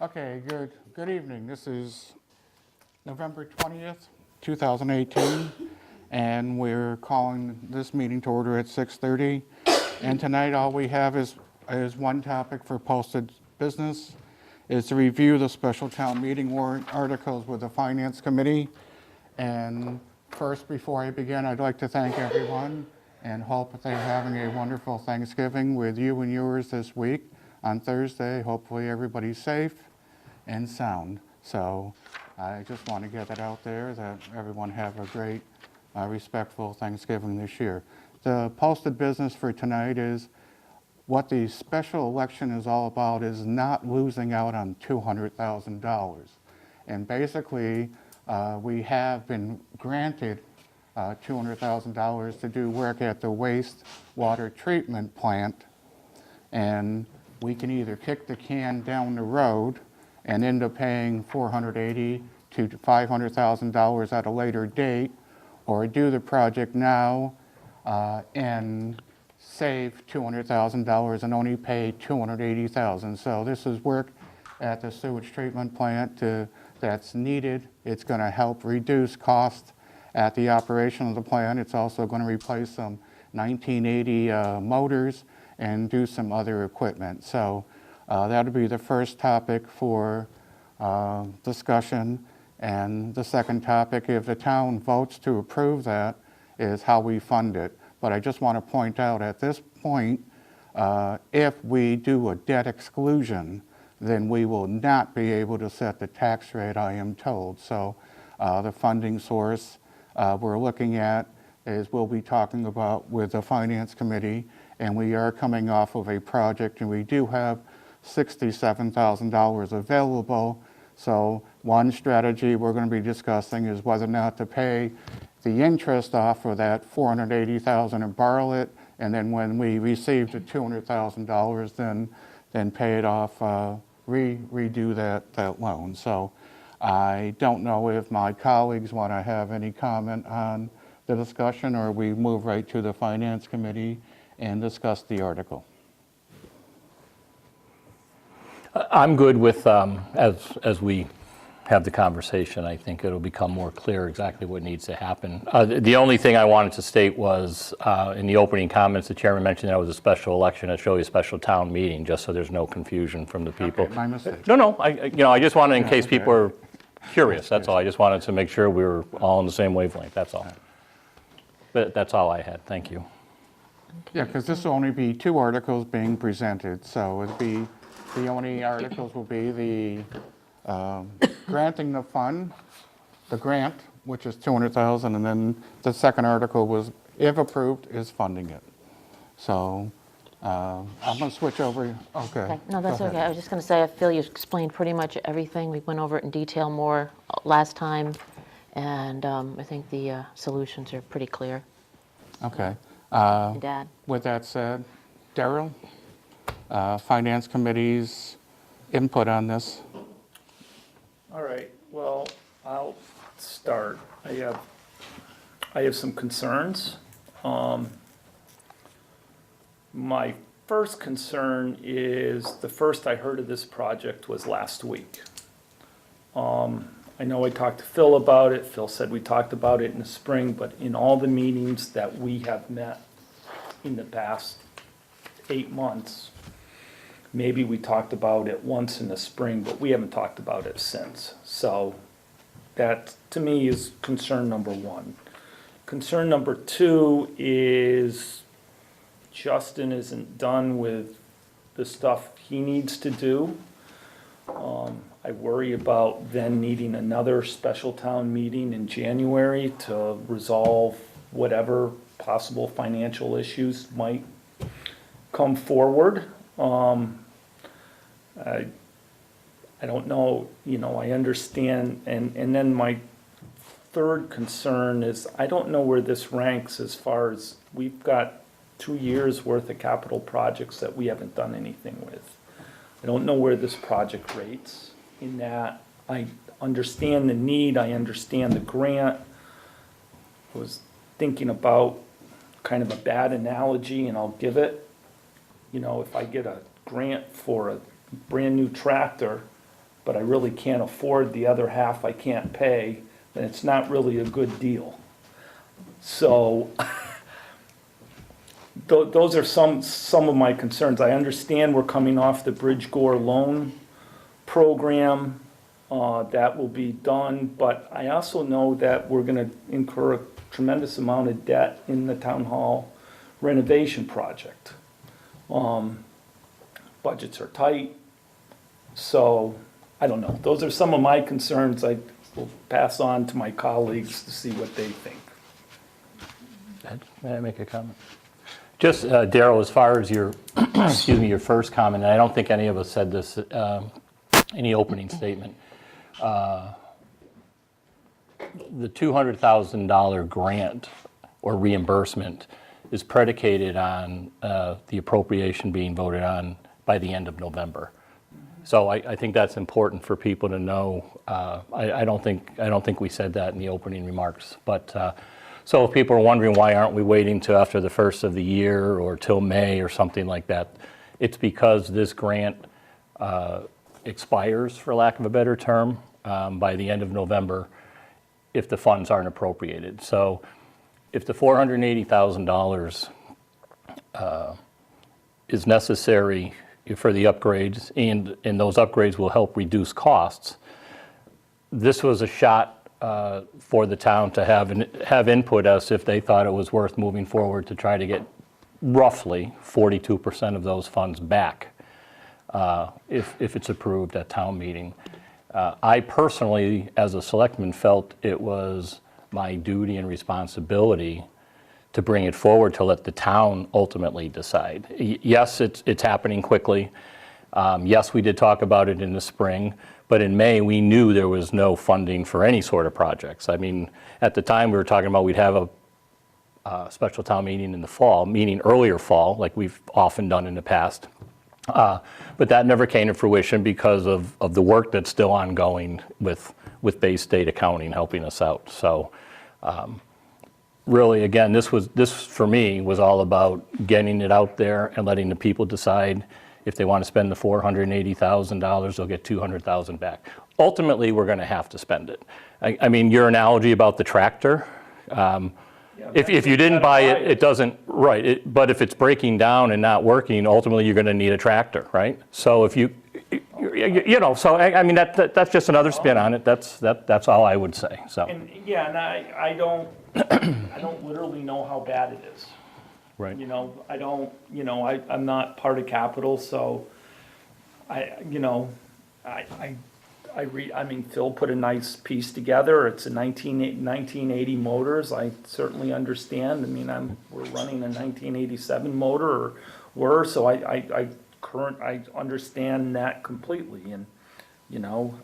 Okay, good evening. This is November 20th, 2018, and we're calling this meeting to order at 6:30. And tonight, all we have is one topic for posted business, is to review the special town meeting warrant articles with the Finance Committee. And first, before I begin, I'd like to thank everyone and hope that they're having a wonderful Thanksgiving with you and yours this week. On Thursday, hopefully everybody's safe and sound. So I just want to get that out there, that everyone have a great, respectful Thanksgiving this year. The posted business for tonight is what the special election is all about is not losing out on $200,000. And basically, we have been granted $200,000 to do work at the wastewater treatment plant, and we can either kick the can down the road and end up paying $480,000 to $500,000 at a later date, or do the project now and save $200,000 and only pay $280,000. So this is work at the sewage treatment plant that's needed. It's going to help reduce cost at the operation of the plant. It's also going to replace some 1980 motors and do some other equipment. So that'll be the first topic for discussion. And the second topic, if the town votes to approve that, is how we fund it. But I just want to point out at this point, if we do a debt exclusion, then we will not be able to set the tax rate, I am told. So the funding source we're looking at is we'll be talking about with the Finance Committee, and we are coming off of a project, and we do have $67,000 available. So one strategy we're going to be discussing is whether or not to pay the interest off of that $480,000 and borrow it, and then when we receive the $200,000, then pay it off, redo that loan. So I don't know if my colleagues want to have any comment on the discussion, or we move right to the Finance Committee and discuss the article. I'm good with, as we have the conversation, I think it'll become more clear exactly what needs to happen. The only thing I wanted to state was, in the opening comments, the chairman mentioned that it was a special election, it's really a special town meeting, just so there's no confusion from the people. Okay, my mistake. No, I just wanted, in case people are curious, that's all. I just wanted to make sure we were all on the same wavelength, that's all. But that's all I had, thank you. Yeah, because this will only be two articles being presented, so it'd be, the only articles will be the granting the fund, the grant, which is $200,000, and then the second article was, if approved, is funding it. So I'm going to switch over. Okay. No, that's Go ahead. okay. I was just going to say, I feel you explained pretty much everything. We went over it in detail more last time, and I think the solutions are pretty clear. Okay. Dad? With that said, Darryl, Finance Committee's input on this. All right, well, I'll start. I have some concerns. My first concern is the first I heard of this project was last week. I know I talked to Phil about it. Phil said we talked about it in the spring, but in all the meetings that we have met in the past 8 months, maybe we talked about it once in the spring, but we haven't talked about it since. So that, to me, is concern number one. Concern number two is Justin isn't done with the stuff he needs to do. I worry about then needing another special town meeting in January to resolve whatever possible financial issues might come forward. I don't know, I understand, and then my third concern is I don't know where this ranks as far as we've got 2 years worth of capital projects that we haven't done anything with. I don't know where this project rates in that. I understand the need, I understand the grant. I was thinking about kind of a bad analogy, and I'll give it. If I get a grant for a brand new tractor, but I really can't afford the other half I can't pay, then it's not really a good deal. So those are some of my concerns. I understand we're coming off the Bridge Gore loan program. That will be done, but I also know that we're gonna incur a tremendous amount of debt in the town hall renovation project. Budgets are tight, so I don't know. Those are some of my concerns. I will pass on to my colleagues to see what they think. Ed, may I make a comment? Just, Daryl, as far as your, excuse me, your first comment, and I don't think any of us said this in the opening statement. The $200,000 grant or reimbursement is predicated on the appropriation being voted on by the end of November. So I think that's important for people to know. I don't think we said that in the opening remarks. But so if people are wondering why aren't we waiting till after the first of the year or till May or something like that, it's because this grant expires, for lack of a better term, by the end of November if the funds aren't appropriated. So if the $480,000 is necessary for the upgrades, and those upgrades will help reduce costs, this was a shot for the town to have input as if they thought it was worth moving forward to try to get roughly 42% of those funds back if it's approved at town meeting. I personally, as a selectman, felt it was my duty and responsibility to bring it forward to let the town ultimately decide. Yes, it's happening quickly. Yes, we did talk about it in the spring, but in May, we knew there was no funding for any sort of projects. I mean, at the time, we were talking about we'd have a special town meeting in the fall, meaning earlier fall, like we've often done in the past. But that never came to fruition because of the work that's still ongoing with Bay State Accounting helping us out. So really, again, this for me was all about getting it out there and letting the people decide if they want to spend the $480,000, they'll get $200,000 back. Ultimately, we're going to have to spend it. I mean, your analogy about the tractor, if you didn't buy it, it doesn't, right, but if it's breaking down and not working, ultimately you're going to need a tractor, right? So if you know, so I mean, that's just another spin on it. That's all I would say, so. And yeah, and I don't, I don't literally know how bad it is. Right. You know, I don't, you know, I'm not part of capital, so I mean, Phil put a nice piece together. It's a 1980 motors. I certainly understand. I mean, we're running a 1987 motor, or were, so I understand that completely. And, you know,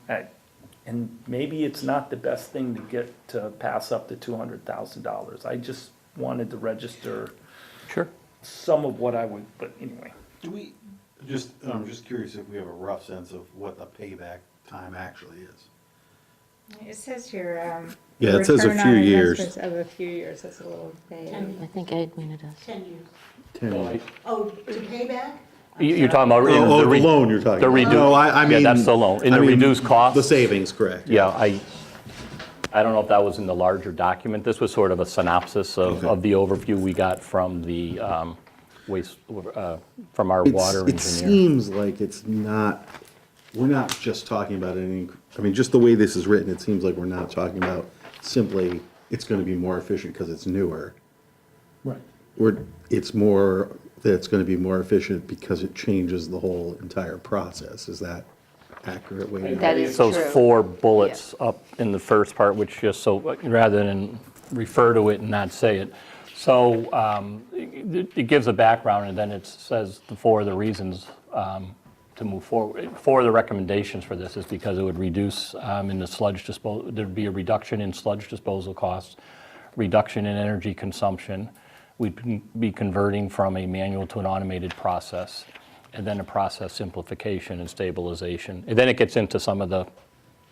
and maybe it's not the best thing to get to pass up the $200,000. I just wanted to register Sure. some of what I would, but anyway. Do we, I'm just curious if we have a rough sense of what the payback time actually is. It says here, Yeah, it says a return few on years. investments of a few years, that's a little vague. I think Edwina does. 10 years. 10 years. Oh, to pay back? You're talking about in Oh, the the loan you're talking the about. reduced, No, I yeah, mean. that's the loan. In I the mean, reduced cost. The savings, correct. Yeah, I don't know if that was in the larger document. This was sort of a synopsis of Okay. the overview we got from the from our water It engineer. seems like it's not, we're not just talking about any, I mean, just the way this is written, it seems like we're not talking about simply, it's gonna be more efficient because it's newer. Right. It's more, that it's gonna be more efficient because it changes the whole entire process. Is that accurate way? to- That is Those true. 4 bullets up in the first part, which just so, rather than refer to it and not say it. So it gives a background, and then it says the 4 of the reasons to move forward. 4 of the recommendations for this is because it would reduce in the sludge disposal, there'd be a reduction in sludge disposal costs, reduction in energy consumption. We'd be converting from a manual to an automated process, and then a process simplification and stabilization. And then it gets into some of the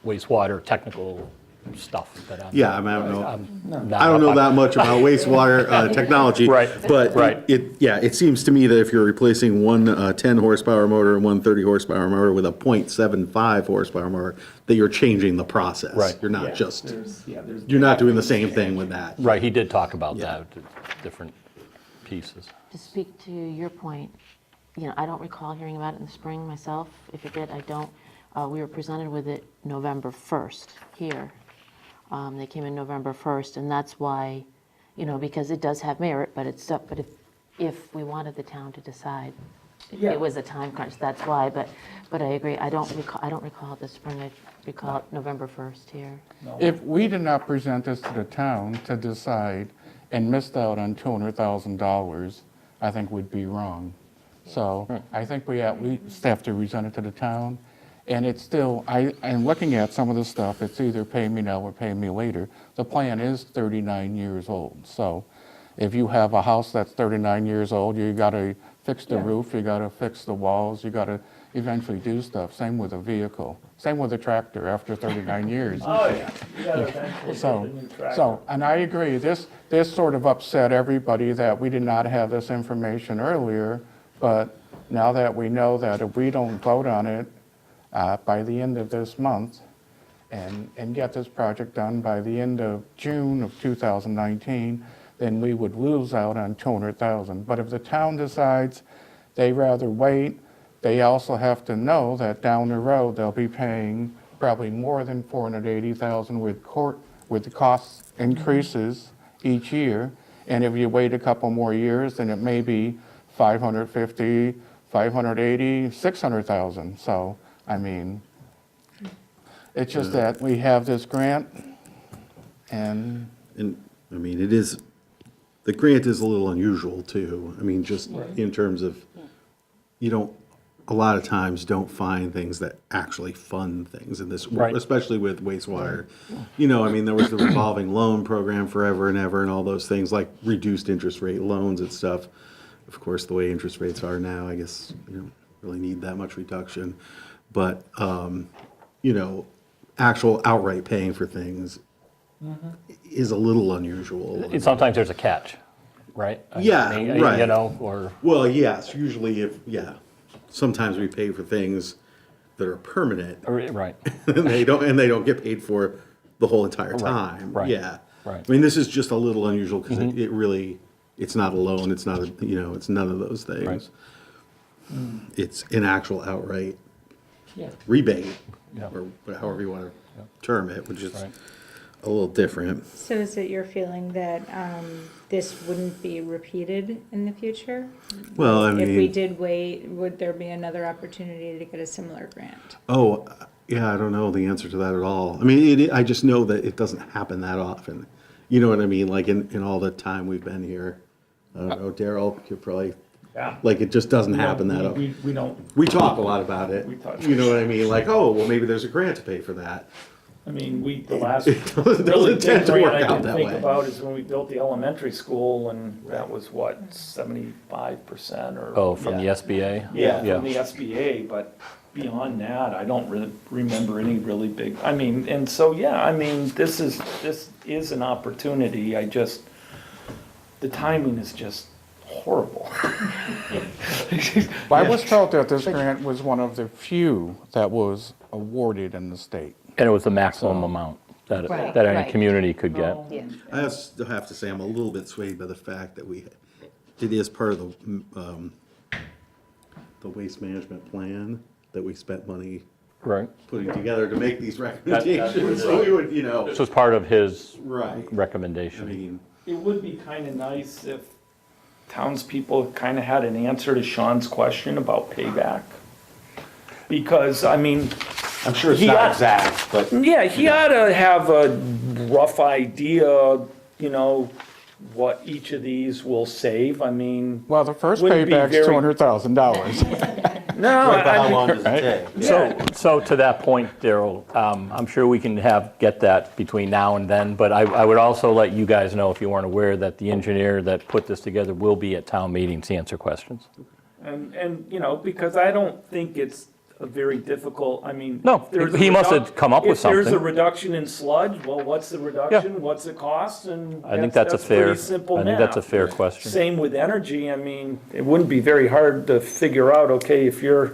wastewater technical stuff that I'm. Yeah, I mean, I don't know. I'm not I don't know up- that much about wastewater technology. Right, But right. it seems to me that if you're replacing one 10 horsepower motor and one 30 horsepower motor with a .75 horsepower motor, that you're changing the process. Right. You're not just, There's you're not doing the same thing with that. Right, he did talk about Yeah. that, different pieces. To speak to your point, I don't recall hearing about it in the spring myself. If it did, I don't. We were presented with it November 1st here. They came in November 1st, and that's why, because it does have merit, but it's up. But if we wanted the town to decide, Yeah. it was a time crunch. That's why. But I agree. I don't recall it this spring. I recall it November 1st here. If we did not present this to the town to decide and missed out on $200,000, I think we'd be wrong. So I think we at least have to present it to the town. And it's still, I'm looking at some of the stuff, it's either pay me now or pay me later. The plan is 39 years old. So if you have a house that's 39 years old, you gotta fix the roof, you gotta fix the walls, you gotta eventually do stuff. Same with a vehicle, same with a tractor after 39 years. Oh, yeah. You gotta eventually So, get the new tractor. so, and I agree, this sort of upset everybody that we did not have this information earlier, but now that we know that if we don't vote on it by the end of this month and get this project done by the end of June of 2019, then we would lose out on 200,000. But if the town decides they rather wait, they also have to know that down the road, they'll be paying probably more than 480,000 with the cost increases each year. And if you wait a couple more years, then it may be 550, 580, 600,000. So, I mean, it's just that we have this grant and And, I mean, the grant is a little unusual too. I mean, just in terms of, a lot of times don't find things that actually fund things in this, Right. especially with wastewater. I mean, there was the revolving loan program forever and ever and all those things like reduced interest rate loans and stuff. Of course, the way interest rates are now, I guess you don't really need that much reduction. But, actual outright paying for things is a little unusual. Sometimes there's a catch, right? Yeah, right. Or, Well, yes, usually sometimes we pay for things that are permanent right, and they don't get paid for the whole entire time. right, Yeah. right. I mean, this is just a little unusual because it really, it's not a loan, it's not it's none of those things. It's an actual outright rebate, Yeah. or however you want to term it, which is Right. a little different. So is it your feeling that this wouldn't be repeated in the future? Well, I If we mean, did wait, would there be another opportunity to get a similar grant? yeah, I don't know the answer to that at all. I mean, I just know that it doesn't happen that often. You know what I mean? Like in all the time we've been here. I don't know, Daryl, could probably, Yeah. like, it just doesn't happen that often. We don't, We talk a lot about it. We talk. You know what I mean? Like, oh, well, maybe there's a grant to pay for that. I mean, the last doesn't really tend big to grant work I out can that think way. about is when we built the elementary school, and that was what, 75% or? from the yeah. SBA? Yeah, from the SBA, but beyond that, I don't really remember any really big, I mean, and so, yeah, I mean, this is an opportunity, the timing is just horrible. I was told that this grant was one of the few that was awarded in the state. And it was the maximum amount that Right, that any right. community could get. Yeah. I still have to say, I'm a little bit swayed by the fact that it is part of the waste management plan that we spent money Right. putting together to make these recommendations. So we would, So it's part of his right. I recommendation. mean, It would be kind of nice if townspeople kind of had an answer to Sean's question about payback. Because, I mean, I'm sure it's He not got- exact, but yeah, he ought to have a rough idea, what each of these will save. I mean, Well, the first Wouldn't be payback's very- $200,000. no, how I mean, long does it take? So to that point, Daryl, I'm sure we can get that between now and then, but I would also let you guys know, if you weren't aware, that the engineer that put this together will be at town meetings to answer questions. and because I don't think it's a very difficult, I mean. No, if there's a he must have reduc- come up with If there's a something. reduction in sludge, well, what's the reduction? What's it cost? And I think that's a pretty fair, simple I think that's a math. fair question. Same with energy, I mean, it wouldn't be very hard to figure out, okay, if you're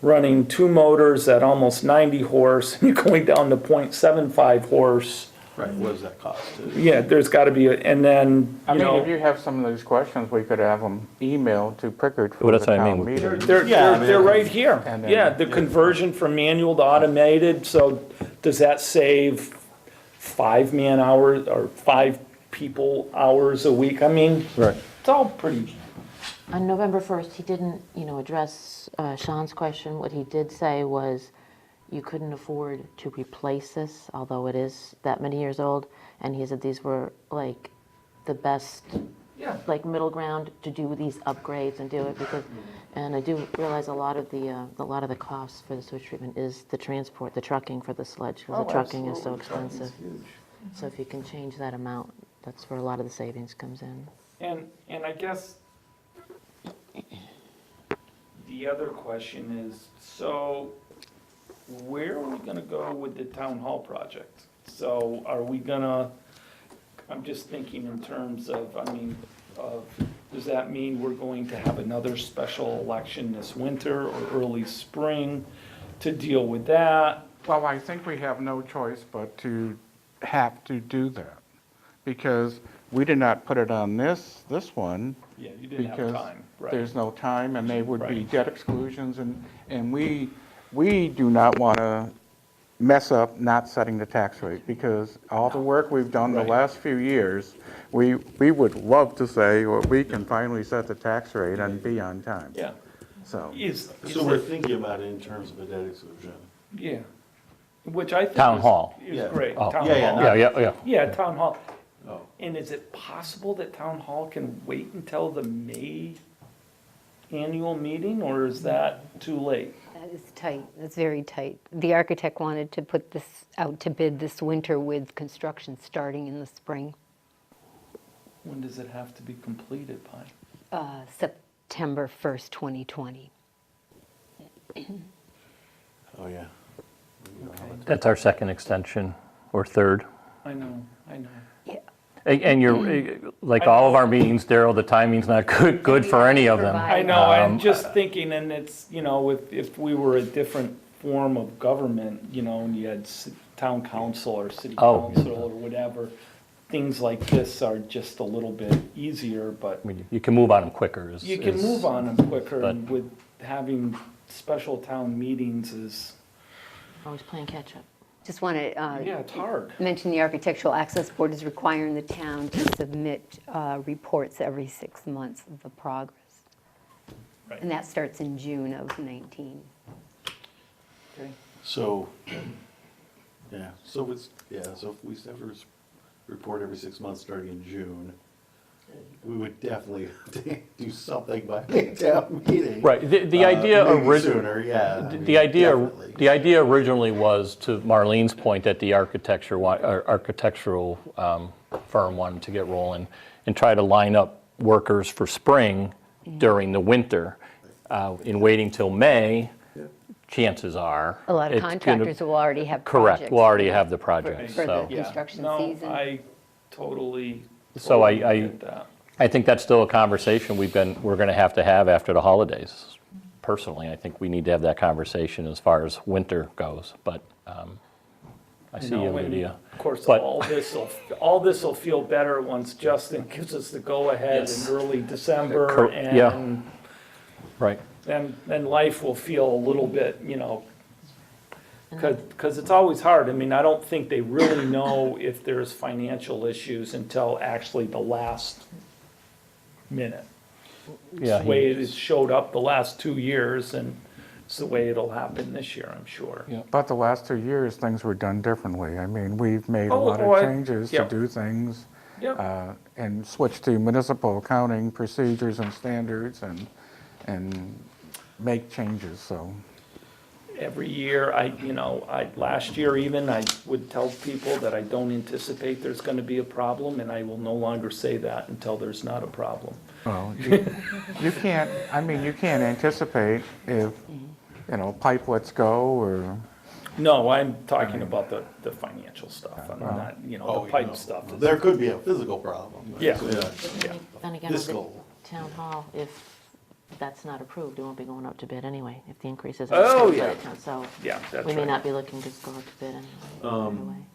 running 2 motors at almost 90 horse, and you're going down to 0.75 horse, Right, what does that cost? yeah, there's gotta be, and then, I you mean, if know, you have some of these questions, we could have them emailed to Pickard Well, for the that's what I town mean. meeting. they're right here. And then- Yeah, the conversion from manual to automated, so does that save 5 man hours or 5 people hours a week? I mean, Right. it's all pretty, On November 1st, he didn't, address Sean's question. What he did say was you couldn't afford to replace this, although it is that many years old. And he said these were like the best, yeah. like middle ground to do these upgrades and do it because, and I do realize a lot of the costs for the sewage treatment is the transport, the trucking for the sludge, because the trucking is so expensive. So if you can change that amount, that's where a lot of the savings comes in. And I guess the other question is, so where are we gonna go with the town hall project? So are we gonna, I'm just thinking in terms of, I mean, does that mean we're going to have another special election this winter or early spring to deal with that? Well, I think we have no choice but to have to do that, because we did not put it on this one, Yeah, you didn't have because time, right? there's no time, and they would be Right. debt exclusions, and we do not want to mess up not setting the tax rate, because all the work we've done the Right. last few years, we would love to say, well, we can finally set the tax rate and be on time. Yeah, So, So we're thinking about it in terms of a debt exclusion. yeah, which I think Town is- hall. is Yeah. great. Oh. Town Yeah, yeah, hall. Yeah. Yeah, town hall. Oh. And is it possible that town hall can wait until the May annual meeting, or is that too late? That is tight, that's very tight. The architect wanted to put this out to bid this winter with construction starting in the spring, When does it have to be completed by? September 1st, 2020. Oh, yeah. That's our second extension, or third. I know. Yeah. And you're, like all of our meetings, Daryl, the timing's not good for any of them. I know, I'm just thinking, and it's, if we were a different form of government, and you had town council or city Oh. council or whatever, things like this are just a little bit easier, but I mean, you can move on them quicker. you can move on them quicker, but- and with having special town meetings is, Always playing catch up. Just want to yeah, it's hard. mention the Architectural Access Board is requiring the town to submit reports every 6 months of the progress. Right. And that starts in June of 19. Okay. So, yeah, so if we have to report every 6 months starting in June, we would definitely do something by the town meeting. Right, the idea Maybe originally. sooner, yeah. I mean, The definitely. idea originally was, to Marlene's point, that the architectural firm wanted to get rolling and try to line up workers for spring during the winter. In waiting till May, chances are. A lot of it's gonna- contractors will already have projects. Correct, will already have the projects, For the so. Yeah. construction No, season. I totally So I get that. I think that's still a conversation we're going to have after the holidays. Personally, I think we need to have that conversation as far as winter goes, but I see you, know, and Lydia. Of course, But- all this will feel better once Justin gives us the go-ahead Yes. in early December, Cor- yeah. and Right, then life will feel a little bit, because it's always hard. I mean, I don't think they really know if there's financial issues until actually the last minute. yeah. It's the way it has showed up the last 2 years, and it's the way it'll happen this year, I'm sure. Yeah. but the last 2 years, things were done differently. I mean, we've made a Oh, lot oh, of I- changes to yeah. do things, Yep. and switch to municipal accounting procedures and standards, and make changes, so. Every year, last year even, I would tell people that I don't anticipate there's gonna be a problem, and I will no longer say that until there's not a problem. Well, you can't anticipate if pipe lets go, or, No, I'm talking about the financial stuff. I'm not, the pipe stuff. is- There could be a physical problem. right? Yeah. Then again, with the Fiscal. town hall, if that's not approved, it won't be going out to bid anyway, if the increase isn't Oh, approved by yeah. the town. So Yeah, that's we may right. not be looking to go out to bid anyway. either way.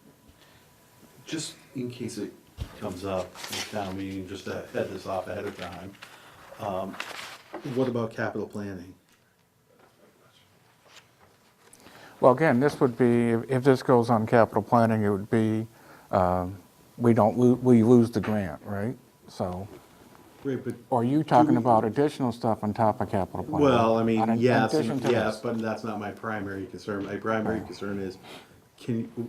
Just in case it comes up in the town meeting, just to head this off ahead of time. What about capital planning? well, again, this would be, if this goes on capital planning, it would be, we lose the grant, right? So, Right, but, or are you talking about additional stuff on top of capital planning? well, I mean, In yes, addition to yes, this? but that's not my primary concern. My primary concern is,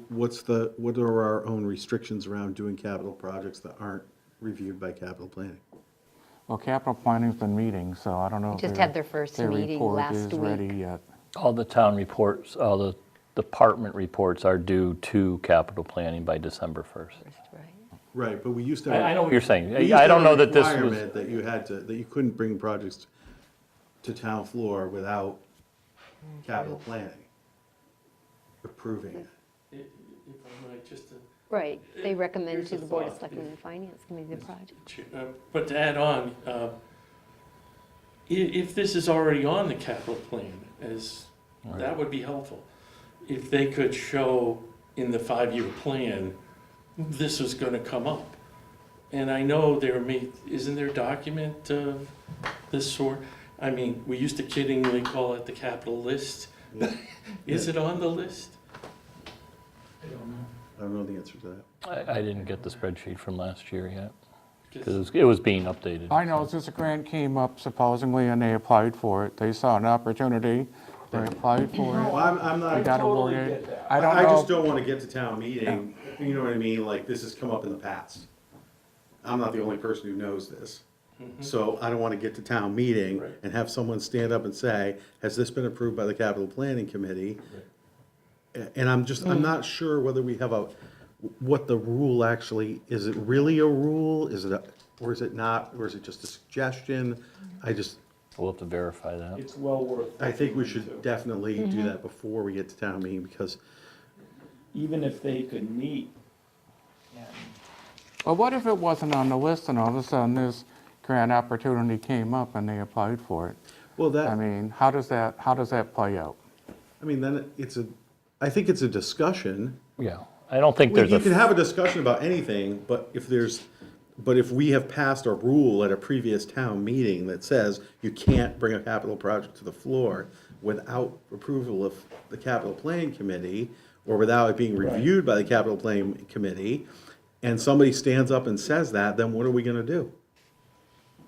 what are our own restrictions around doing capital projects that aren't reviewed by capital planning? Well, capital planning's been meeting, so I don't know if Just had their first meeting report last is week. ready yet. All the town reports, all the department reports are due to capital planning by December 1st. Right. Right, but we used to. I know what you're saying. we used I to don't have a know that this was, requirement that you had to, that you couldn't bring projects to town floor without capital planning approving it. If I might, just to Right, they recommend Here's to a the Board of thought. Selectmen and Finance Committee the project. But to add on, if this is already on the capital plan, that would be helpful. If they could show in the 5-year plan, this was gonna come up. And I know isn't there a document of this sort? I mean, we used to kiddingly call it the capital list. Is it on the list? I don't know the answer to that. I didn't get the spreadsheet from last year yet, Because because it was being updated. I know, this grant came up supposedly and they applied for it. They saw an opportunity, they applied for Well, it. I'm They not, got totally awarded. get that. I don't I just know, don't wanna get to town meeting, you know what I mean, like, this has come up in the past. I'm not the only person who knows this. So I don't wanna get to town meeting Right. and have someone stand up and say, has this been approved by the capital planning committee? And I'm not sure whether we have what the rule actually, is it really a rule? Or is it not, or is it just a suggestion? We'll have to verify that. It's well worth. I think we looking should into. definitely do that before we get to town meeting, because Even if they could meet and well, what if it wasn't on the list and all of a sudden this grant opportunity came up and they applied for it? well, I that, mean, how does that play out? then I think it's a discussion. Yeah, I don't think Well, there's you can a, have a discussion about anything, but if we have passed a rule at a previous town meeting that says you can't bring a capital project to the floor without approval of the capital planning committee, or without it being reviewed by the capital planning committee, and somebody stands up and says that, then what are we gonna do?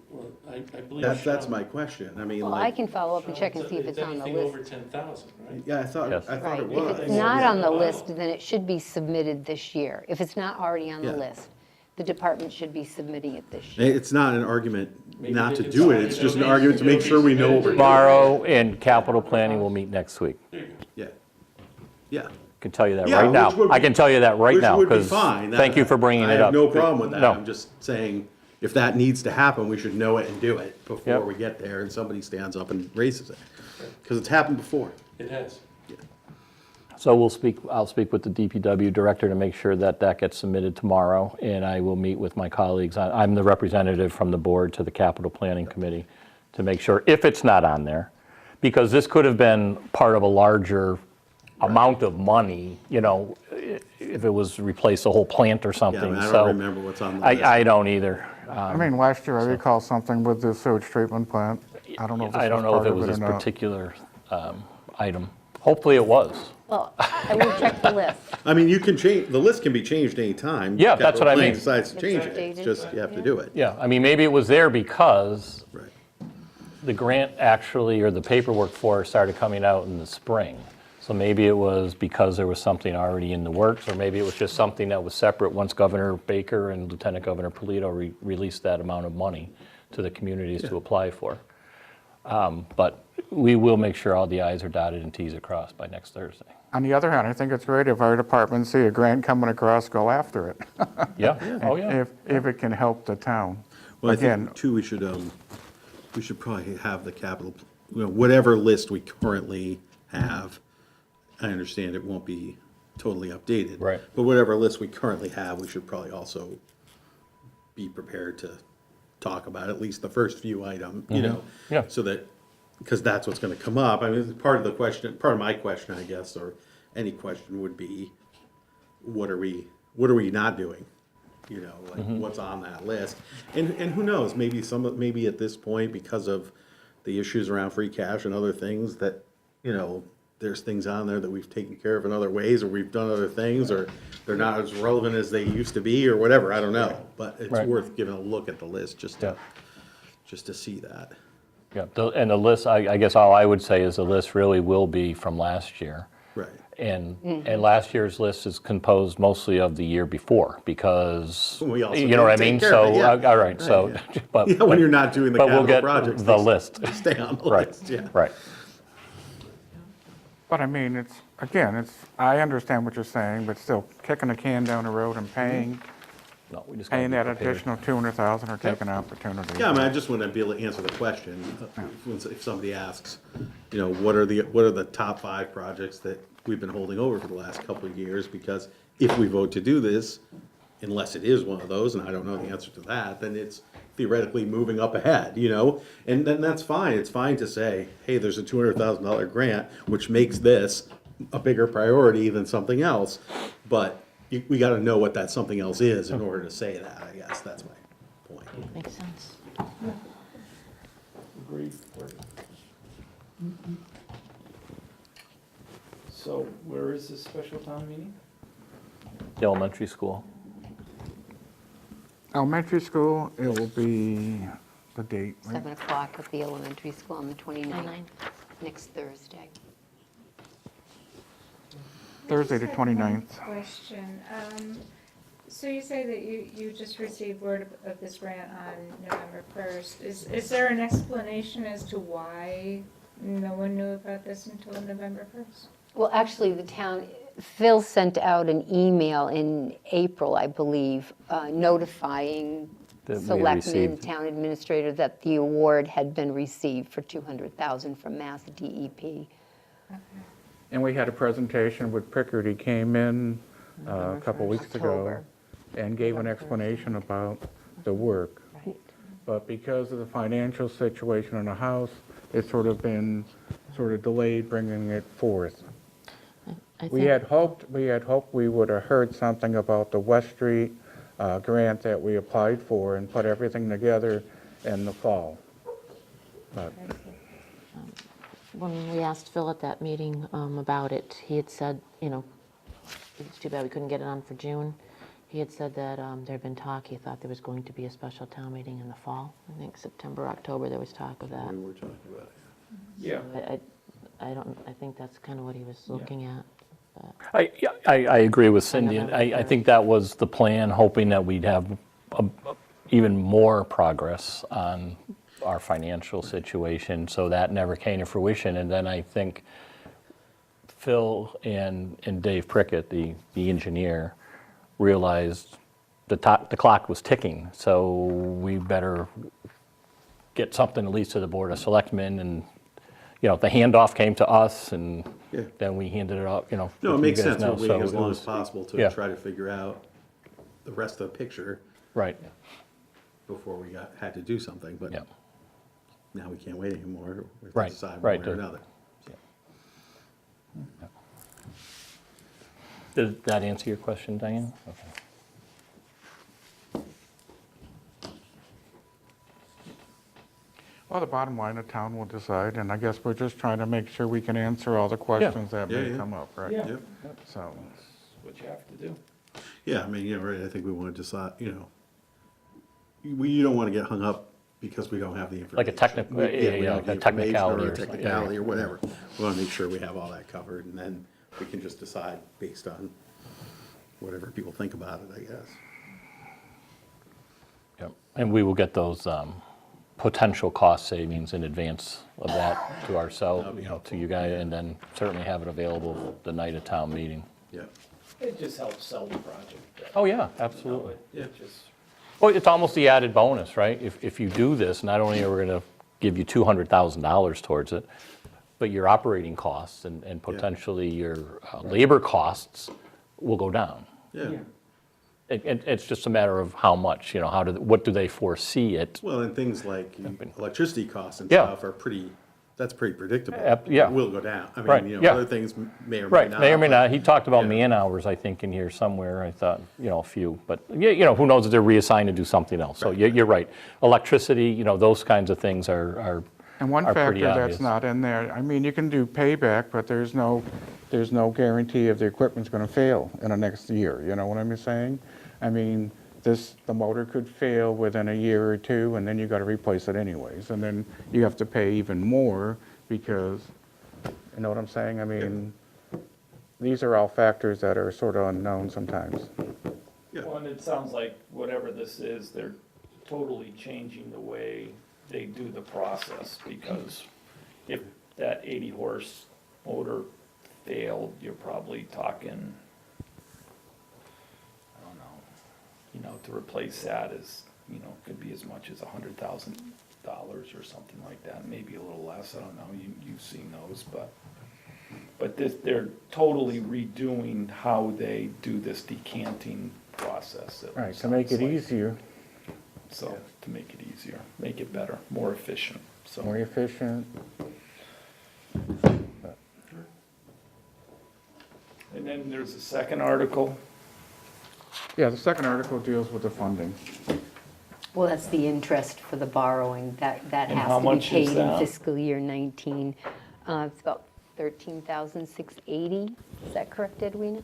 well, I believe. That's Sean- my question. I mean, Well, I like, can follow up and check and see if it's on the anything list. over 10,000, right? yeah, I thought Yes. Right, it was. if it's not on the list, then it should be submitted this year. If it's not already on the Yeah. list, the department should be submitting it this year. It's not an argument Maybe not they to can do it, sign it's it, just an it'll be- argument to make it'll be sure we know what we're doing. tomorrow and capital planning will meet next week. There you go. Yeah, yeah. I can tell you that Yeah, right now. which would I be- can tell you that right now, Which would be because, fine. thank you for bringing it I up. have no problem with that. No. I'm just saying, if that needs to happen, we should know it and do it before Yep. we get there and somebody stands up and raises it. Because it's happened before. It has. So I'll speak with the DPW director to make sure that that gets submitted tomorrow, and I will meet with my colleagues. I'm the representative from the board to the capital planning committee to make sure, if it's not on there, because this could have been part of a larger amount of money, if it was replace the whole plant or Yeah, I something. mean, I So don't remember what's on the list. I don't either. I mean, last year I recall something with the sewage treatment plant. I don't know if this I was don't know part if it of was it this or not. particular item. Hopefully it was. Well, I will check the list. I mean, you can change, the list can be changed anytime. Yeah, that's what I Capital planning mean. decides to It's change it, it's updated, just, you have to do it. Yeah, I mean, maybe it was there because Right. the grant actually, or the paperwork for it started coming out in the spring. So maybe it was because there was something already in the works, or maybe it was just something that was separate once Governor Baker and Lieutenant Governor Polito released that amount of money to the communities to apply for. But we will make sure all the i's are dotted and t's are crossed by next Thursday. On the other hand, I think it's great if our departments see a grant coming across, go after it. Yeah, oh yeah. If it can help the town. Well, I Again, think too, we should probably have the capital, whatever list we currently have. I understand it won't be totally updated. Right. But whatever list we currently have, we should probably also be prepared to talk about at least the first few items, you know? Yeah. So that, because that's what's gonna come up. I mean, part of the question, part of my question, I guess, or any question would be, what are we not doing? You know, like what's on that list? And who knows, maybe at this point, because of the issues around free cash and other things that, you know, there's things on there that we've taken care of in other ways, or we've done other things, or they're not as relevant as they used to be, or whatever, I don't know. But it's Right. worth giving a look at the list just Yeah. to see that. Yeah, and the list, I guess all I would say is the list really will be from last year. Right. And last year's list is composed mostly of the year before, because, We also you know what I didn't take mean? care of it, So, yeah. all right, so, Right, but. Yeah, when you're not doing the but we'll capital get projects. the they list. Stay on the Right, list, yeah. right. But I mean, I understand what you're saying, but still kicking the can down the road and paying No, we just gotta paying be that prepared. additional 200,000 or taking an opportunity. Yeah, I mean, I just want to be able to answer the question, if somebody asks, you know, what are the top 5 projects that we've been holding over for the last couple of years? Because if we vote to do this, unless it is one of those, and I don't know the answer to that, then it's theoretically moving up ahead, you know? And then that's fine, it's fine to say, hey, there's a $200,000 grant, which makes this a bigger priority than something else, but we gotta know what that something else is in order to say that, I guess, that's my point. Makes sense. Agreed. So where is this special town meeting? The elementary school. Elementary school, it will be the date, right? 7 o'clock at the elementary school on the 29th, 29th. next Thursday. Thursday the I just had one 29th. Question, so you say that you just received word of this grant on November 1st. Is there an explanation as to why no one knew about this until November 1st? Well, actually, Phil sent out an email in April, I believe, notifying That we Selectmen, received. town administrator, that the award had been received for $200,000 from Mass DEP. And we had a presentation with Pickard. He came in a couple weeks ago October. and gave an explanation about the work. Right. But because of the financial situation in the house, it's sort of been delayed bringing it forth. I We think- had hoped we would have heard something about the West Street grant that we applied for and put everything together in the fall. But When we asked Phil at that meeting about it, he had said, you know, it's too bad we couldn't get it on for June. He had said that there had been talk, he thought there was going to be a special town meeting in the fall. I think September, October, there was talk of that. We were talking about it. Yeah. I think that's kind of what he was looking at. I agree with Cindy, and November I think that was the plan, hoping that we'd have even more progress on our financial situation, so that never came to fruition. And then I think Phil and Dave Prickett, the engineer, realized the clock was ticking, so we better get something at least to the Board of Selectmen, and, you know, the handoff came to us, and Yeah. then we handed it up, you know. No, it you makes guys sense, know, we're so waiting as it long was- as possible to Yeah. try to figure out the rest of the picture Right, before we had to do something, but yeah. now we can't wait anymore. We have to Right, decide one right, way or to- another. Did that answer your question, Diane? Okay. Well, the bottom line, the town will decide, and I guess we're just trying to make sure we can answer all the questions that Yeah, may yeah. come up, right? Yeah. Yep. So, What you have to do. Yeah, I mean, yeah, right, I think we want to decide, you know, you don't want to get hung up because we don't have the information. Like a technical- We- yeah, we don't like have a the information technicality Or or a something, technicality yeah. or whatever. We want to make sure we have all that covered, and then we can just decide based on whatever people think about it, I guess. Yep. And we will get those potential cost savings in advance of that to ourselves, you know, to you guys, and then certainly have it available the night of town meeting. Yeah. It just helps sell the project. Oh, yeah, absolutely. It just, Well, it's almost the added bonus, right? If you do this, not only are we going to give you $200,000 towards it, but your operating costs and potentially your labor costs will go down. Yeah. It's just a matter of how much, what do they foresee it? Well, and things like electricity costs and Yeah. stuff are that's pretty predictable. Yeah. It will go down. I Right, mean, yeah. other things may or may Right, not. may or may but- not. He talked about Yeah. man-hours, I think, in here somewhere. I thought, a few. But, who knows if they're reassigned to do something else. So Right. you're right. Electricity, those kinds of things are And one are factor pretty that's obvious. not in there, I mean, you can do payback, but there's no guarantee if the equipment's gonna fail in the next year, you know what I'm saying? I mean, the motor could fail within a year or two, and then you gotta replace it anyways, and then you have to pay even more because, you know what I'm saying? I mean, these are all factors that are sort of unknown sometimes. Yeah. Well, and it sounds like whatever this is, they're totally changing the way they do the process, because if that 80 horse motor failed, you're probably talking, I don't know, to replace that is, could be as much as $100,000 or something like that, maybe a little less, I don't know, you've seen those, but they're totally redoing how they do this decanting process. Right, to make it sounds like. easier, So, to make it easier, make it better, more efficient, so. more efficient. And then there's a second article. Yeah, the second article deals with the funding. Well, that's the interest for the borrowing, that And has how to be much is paid in that? fiscal year 19. It's about $13,680, is that correct, Edwina?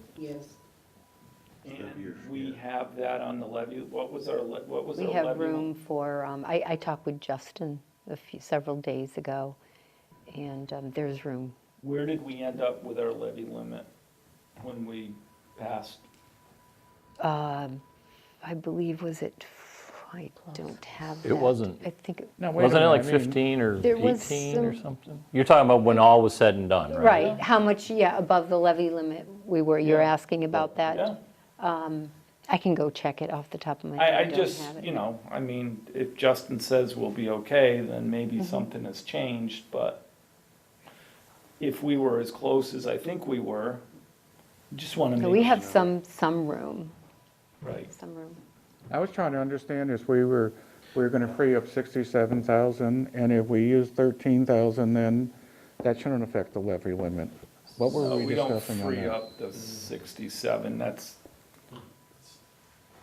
And we have that on the levy, what was our levy? We have room for, I talked with Justin several days ago, and there's room. Where did we end up with our levy limit when we passed? I believe, was it, I don't have that. It wasn't. I think, No, wait a Wasn't it like minute, I mean, 15 or There was 18 or some- something? You're talking about when all was said and done, right? right, how much, above the levy limit you're Yeah. asking about that? Yeah, I can go check it off the top of my head. I don't just, have it. I mean, if Justin says we'll be okay, then Mm-hmm. maybe something has changed, but if we were as close as I think we were, just want to make So sure. we have some room, Right. some room. I was trying to understand if we were gonna free up 67,000, and if we use 13,000, then that shouldn't affect the levy limit. What were we We don't discussing on free that? up the 67, that's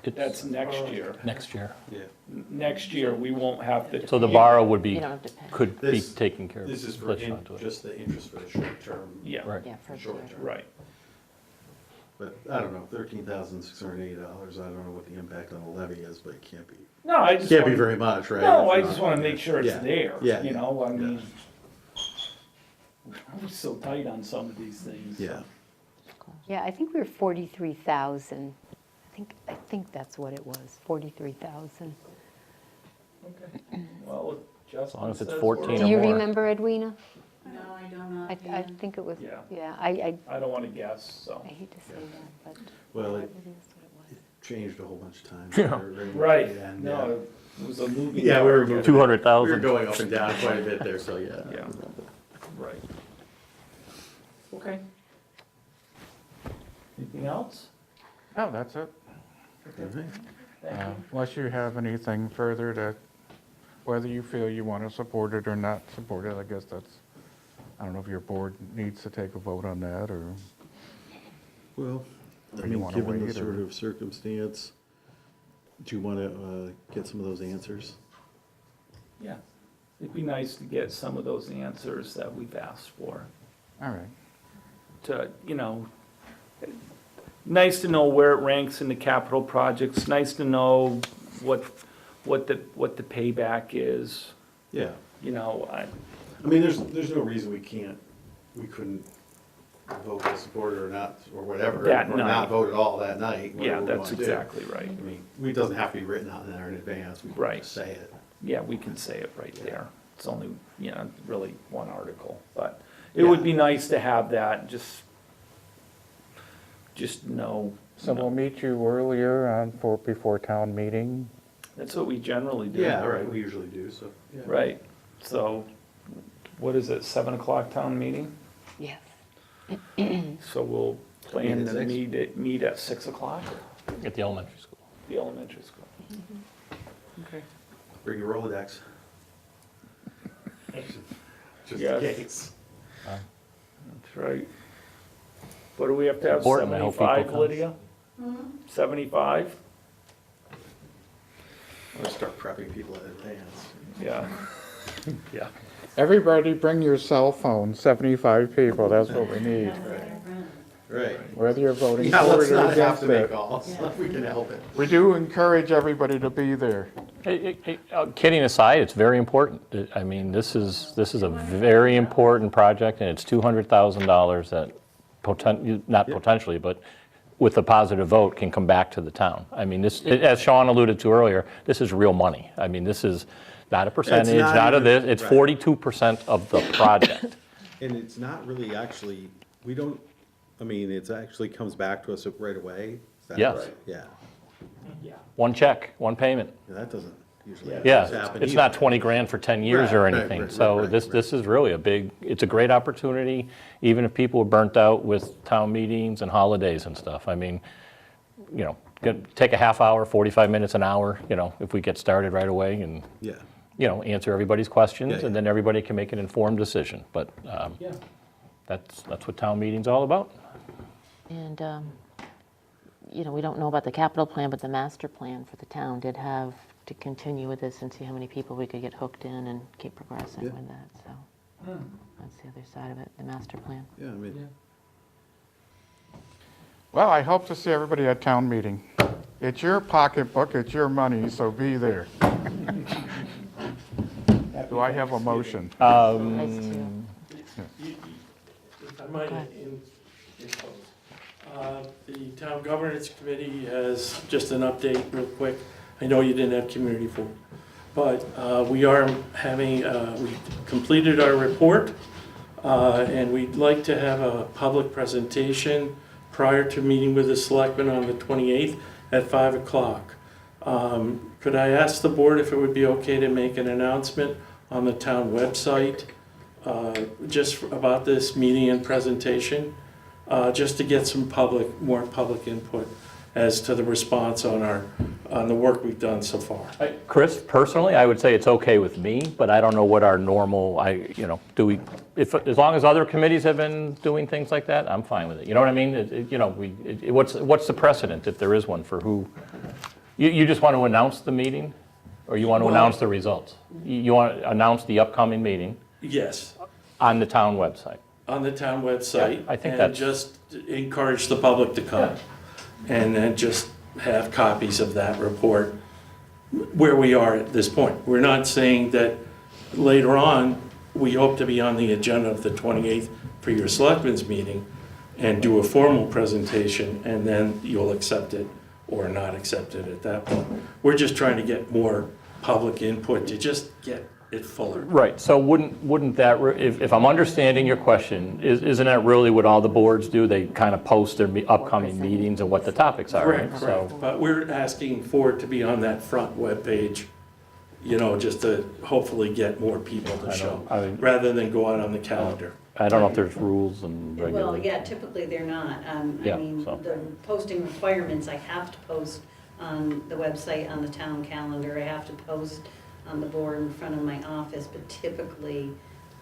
It's next year. next year. Yeah. Next year, we won't have to. So the borrow would be, You don't have to pay. could be This- taken care of. This is for Let's not do it. just the interest for the short term. Yeah, Right. Yeah, for Short sure. term. right. But I don't know, $13,680, I don't know what the impact on the levy is, but it can't be, No, I just. can't be wanna- very much, right? No, I It's just not- want to make sure it's Yeah. there, Yeah. I Yeah. mean, we're so tight on some of these things. Yeah. Yeah, I think we were 43,000. I think that's what it was, 43,000. Okay. Well, if Justin long as it's says 14 we're- Do or you more. remember, Edwina? No, I don't I think it was, Yeah. yeah, I I don't want to guess, so. hate to say that, but Well, it it is what it was. changed a whole bunch of times. Yeah. Right, And, no, it was a moving. Yeah, we were target. moving. 200,000. We were going up and down quite a bit there, so yeah. Yeah, right. Okay. Anything else? Oh, that's it. Okay. Thank you. Unless you have anything further that, whether you feel you want to support it or not support it, I guess that's, I don't know if your board needs to take a vote on that, or, Well, I Or you mean, wanna given the wait, sort or- of circumstance, do you want to get some of those answers? Yeah, it'd be nice to get some of those answers that we've asked for. all right. To, nice to know where it ranks in the capital projects, nice to know what the payback is, Yeah. I mean, there's no reason we couldn't vote to support it or not, or whatever. That Or night. not vote at all that night. Yeah, whatever we that's wanna do. exactly right. I mean, it doesn't have to be written out there in advance, we can Right. just say it. Yeah, we can say it right there. It's only, really one article, but it would be nice to have that, just know. So we'll meet you earlier before town meeting. That's what we generally do. Yeah, all right, we usually do, so. yeah. Right, so what is it, 7 o'clock town meeting? Yes. So we'll plan Meet to at 6? meet at 6 o'clock, At the elementary school. the elementary school. Okay. Bring your Rolodex. Just Yes. in case. That's right. What do we have to have, Important, I hope people 75, come. Lydia? 75? I'm gonna start prepping people in advance. Yeah. Yeah. Everybody bring your cell phone, 75 people, that's what we need. Right. Whether you're voting Yeah, for let's it or not have against to make it. calls if we can help it. We do encourage everybody to be there. Kidding aside, it's very important. I mean, this is a very important project, and it's $200,000 that not potentially, but with a positive vote, can come back to the town. I mean, this, as Sean alluded to earlier, this is real money. I mean, this is not a percentage, not not of even- this, it's right. 42% of the project. And it's not really actually, we don't, I mean, it's actually comes back to us right away. Is that Yes. right? Yeah. One check, one payment. Yeah, that doesn't usually Yeah, happen it's not either. 20 grand for 10 years or Right, right, anything. right, So right, this is really a big, it's a great opportunity, even if people are burnt out with town meetings and holidays and stuff. I mean, you know, take a half hour, 45 minutes, an hour, you know, if we get started right away and, Yeah. you know, answer everybody's questions, Yeah, and then everybody can make an informed decision. But that's what town meeting's all about. And, you know, we don't know about the capital plan, but the master plan for the town did have to continue with this and see how many people we could get hooked in and keep progressing Yeah. with that, so. That's the other side of it, the master plan. Yeah, I mean, Well, I hope to see everybody at town meeting. It's your pocketbook, it's your money, so be there. Do I have a motion? Nice to- If I might Go ahead. impose. The town governance committee has, just an update real quick. I know you didn't have community forum, but we are having, we completed our report, and we'd like to have a public presentation prior to meeting with the selectmen on the 28th at 5 o'clock. Could I ask the board if it would be okay to make an announcement on the town website just about this meeting and presentation, just to get some more public input as to the response on the work we've done so far. Chris, personally, I would say it's okay with me, but I don't know what our normal, do we, as long as other committees have been doing things like that, I'm fine with it. You know what I mean? What's the precedent, if there is one, for who? You just want to announce the meeting, or you want to announce the results? You want to announce the upcoming meeting Yes, on the town website? on the town website. Yeah, I think and that's- just encourage the public to come. And then just have copies of that report where we are at this point. We're not saying that later on, we hope to be on the agenda of the 28th for your selectmen's meeting and do a formal presentation, and then you'll accept it or not accept it at that point. We're just trying to get more public input to just get it fuller. Right, so wouldn't that, if I'm understanding your question, isn't that really what all the boards do? They kind of post their upcoming meetings and what the topics are, right? Correct, So, correct. But we're asking for it to be on that front webpage, just to hopefully get more people to show, rather than go out on the calendar. I don't know if there's rules and Well, regulations. yeah, typically they're not. I Yeah, mean, so. the posting requirements, I have to post on the website, on the town calendar. I have to post on the board in front of my office, but typically,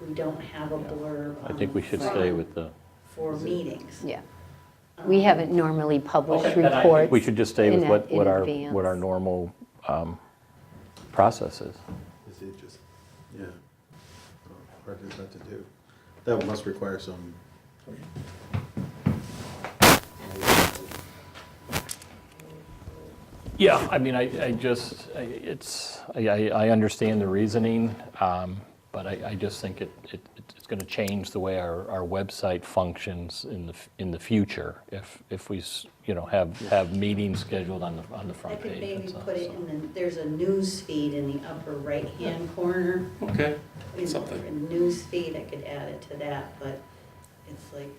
we don't have a blurb I think we should on stay front with the, for meetings. Yeah. We haven't normally published and I think reports. we should just stay with in what our advance. normal process is. is it just, yeah. Hard is that to do? That must require some. Yeah, I mean, I understand the reasoning, but I just think it's going to change the way our website functions in the future if we, have meetings scheduled on the I front could page maybe and stuff. put it there's a news feed in the upper right-hand corner. Okay, In something. a news feed, I could add it to that, but it's like,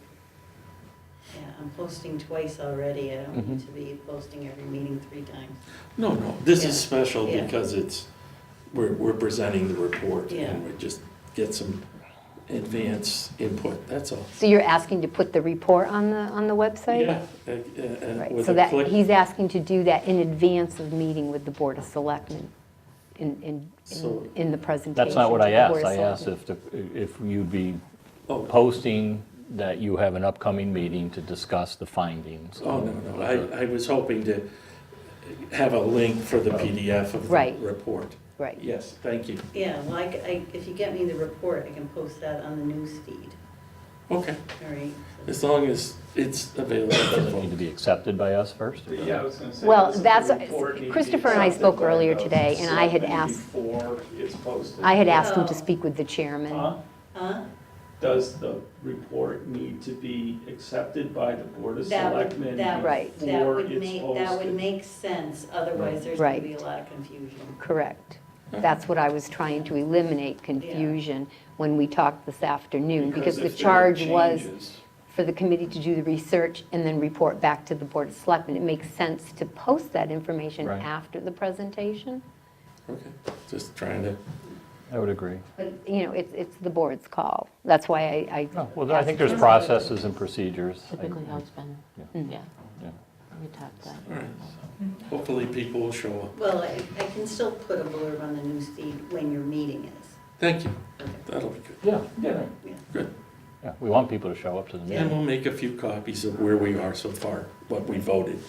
yeah, I'm posting twice already. I don't need to be posting every meeting 3 times. No, this Yeah. is special Yeah. because we're presenting the report Yeah. and we just get some advance input, that's all. So you're asking to put the report on the website? Yeah. Right, With so a that, click. he's asking to do that in advance of meeting with the Board of Selectmen So- in the presentation. That's not what to I the Board asked. of I asked Selectmen. if you'd be Oh. posting that you have an upcoming meeting to discuss the findings. Oh, no, I was hoping to have a link for the PDF of the Right. report. Right. Yes, thank you. Yeah, well, if you get me the report, I can post that on the news feed, Okay, all right? as long as it's available for Does it need to vote. be accepted by us first? Yeah, I was gonna say. Well, doesn't the that's- report need to be Christopher and I accepted spoke by earlier the today, and I had selectmen asked- Before it's posted? I had asked him to Oh. speak with the chairman. Huh? Huh? Does the report need to be accepted by the Board of That would, Selectmen Right. before it's posted? that would make sense, otherwise there's gonna Right. be a lot of confusion. Correct. That's what I was trying to eliminate confusion when we talked this afternoon, because the if there are charge was changes- for the committee to do the research and then report back to the Board of Selectmen. It makes sense to post that information Right. after the presentation, Okay, just trying to, I would agree. but, it's the board's call. That's why I. Oh, well, I think there's processes and procedures. Typically how it's been, yeah. Yeah. We talked that. all right. Hopefully people will show up. Well, I can still put a blurb on the news feed when your meeting is. Thank you, Okay. that'll be good. Yeah, Yeah. Good. yeah. We want people to show up to the And meeting. we'll make a few copies of where we are so far, what we voted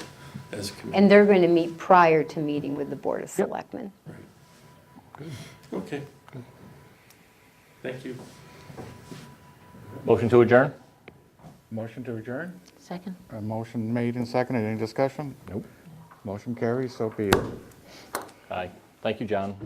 as a committee. And they're going to meet prior to meeting with the Board of Selectmen. Right. Okay. Thank you. Motion to adjourn? Motion to adjourn? Second? A motion made and seconded. Any discussion? Nope. Motion carries, so be it. Aye. Thank you, John.